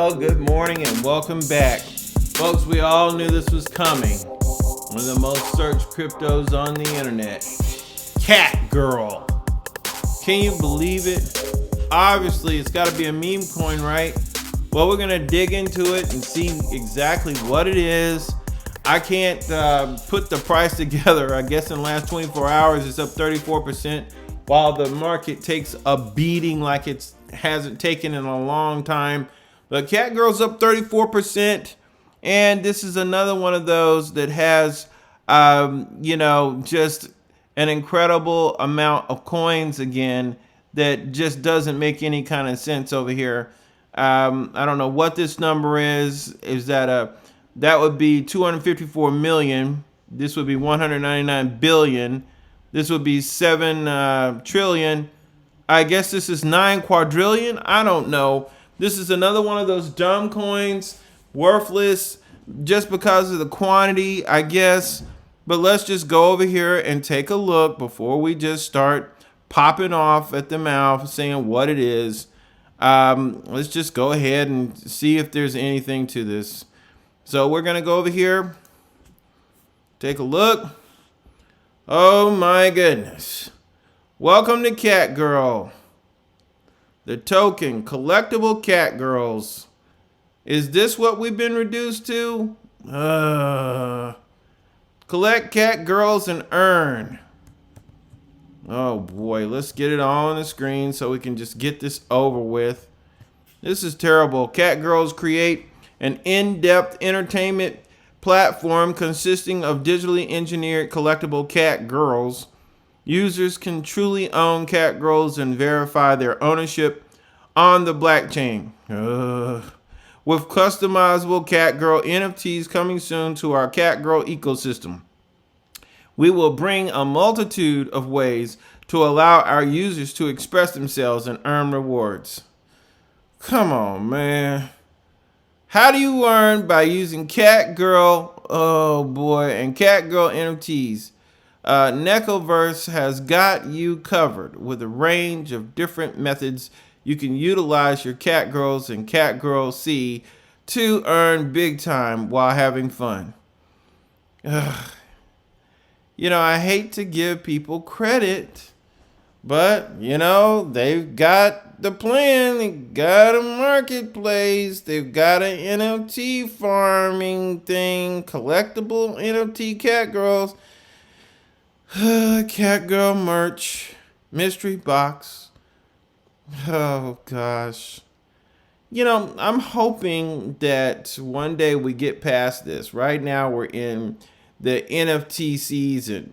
Well, good morning and welcome back. Folks, we all knew this was coming. One of the most searched cryptos on the internet. CATGIRL. Can you believe it? Obviously, it's got to be a meme coin, right? Well, we're going to dig into it and see exactly what it is. I can't put the price together. I guess in the last 24 hours, it's up 34%, while the market takes a beating like it hasn't taken in a long time. But CATGIRL's up 34%, and this is another one of those that has, just an incredible amount of coins again that just doesn't make any kind of sense over here. I don't know what this number is. That would be 254 million. This would be 199 billion. This would be 7 trillion. I guess this is 9 quadrillion. I don't know. This is another one of those dumb coins, worthless just because of the quantity, I guess. But let's just go over here and take a look before we just start popping off at the mouth saying what it is. Let's just go ahead and see if there's anything to this. So we're going to go over here, take a look. Oh my goodness. Welcome to CATGIRL. The token, collectible CATGIRLs. Is this what we've been reduced to? Collect CATGIRLs and earn. Oh boy, let's get it all on the screen so we can just get this over with. This is terrible. CATGIRLs create an in-depth entertainment platform consisting of digitally engineered collectible CATGIRLs. Users can truly own CATGIRLs and verify their ownership on the blockchain. With customizable CATGIRL NFTs coming soon to our CATGIRL ecosystem, we will bring a multitude of ways to allow our users to express themselves and earn rewards. Come on, man. How do you earn? By using CATGIRL, oh boy, and CATGIRL NFTs. Necoverse has got you covered with a range of different methods you can utilize your CATGIRLs and CATGIRL C to earn big time while having fun. I hate to give people credit, but, they've got the plan. They got a marketplace. They've got an NFT farming thing, collectible NFT CATGIRLs. CATGIRL merch, mystery box. Oh gosh. I'm hoping that one day we get past this. Right now we're in the NFT season,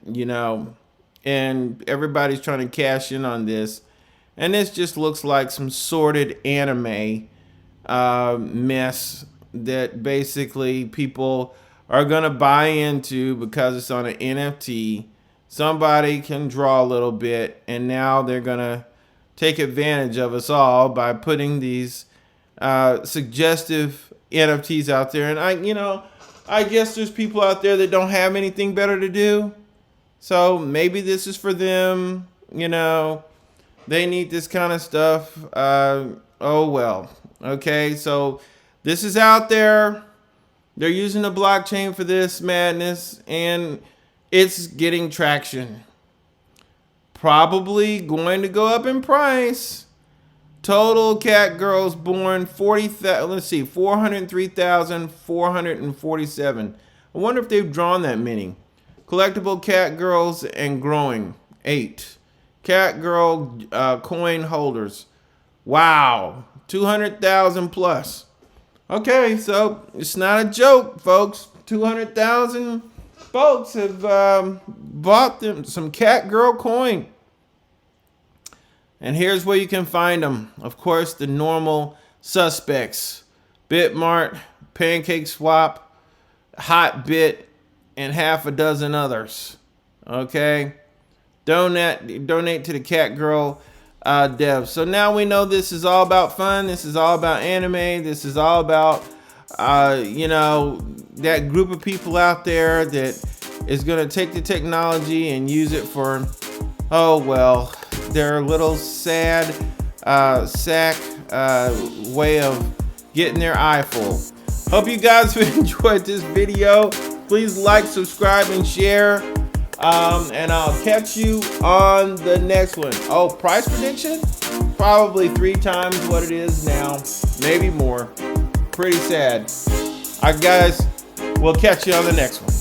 and everybody's trying to cash in on this. And this just looks like some sordid anime mess that basically people are going to buy into because it's on an NFT. Somebody can draw a little bit, and now they're going to take advantage of us all by putting these suggestive NFTs out there. And I guess there's people out there that don't have anything better to do. So maybe this is for them. They need this kind of stuff. Oh well. Okay, so this is out there. They're using the blockchain for this madness, and it's getting traction. Probably going to go up in price. Total CATGIRLs born 403,447. I wonder if they've drawn that many. Collectible CATGIRLs and growing 8. CATGIRL coin holders. Wow, 200,000 plus. Okay, so it's not a joke, folks. 200,000 folks have bought them some CATGIRL coin. And here's where you can find them. Of course, the normal suspects. Bitmart, PancakeSwap, Hotbit, and half a dozen others. Okay? Donate to the CATGIRL devs. So now we know this is all about fun. This is all about anime. This is all about, that group of people out there that is going to take the technology and use it for, their little sad sack way of getting their eye full. Hope you guys have enjoyed this video. Please like, subscribe, and share. And I'll catch you on the next one. Oh, price prediction? Probably 3 times what it is now, maybe more. Pretty sad. All right, guys, we'll catch you on the next one.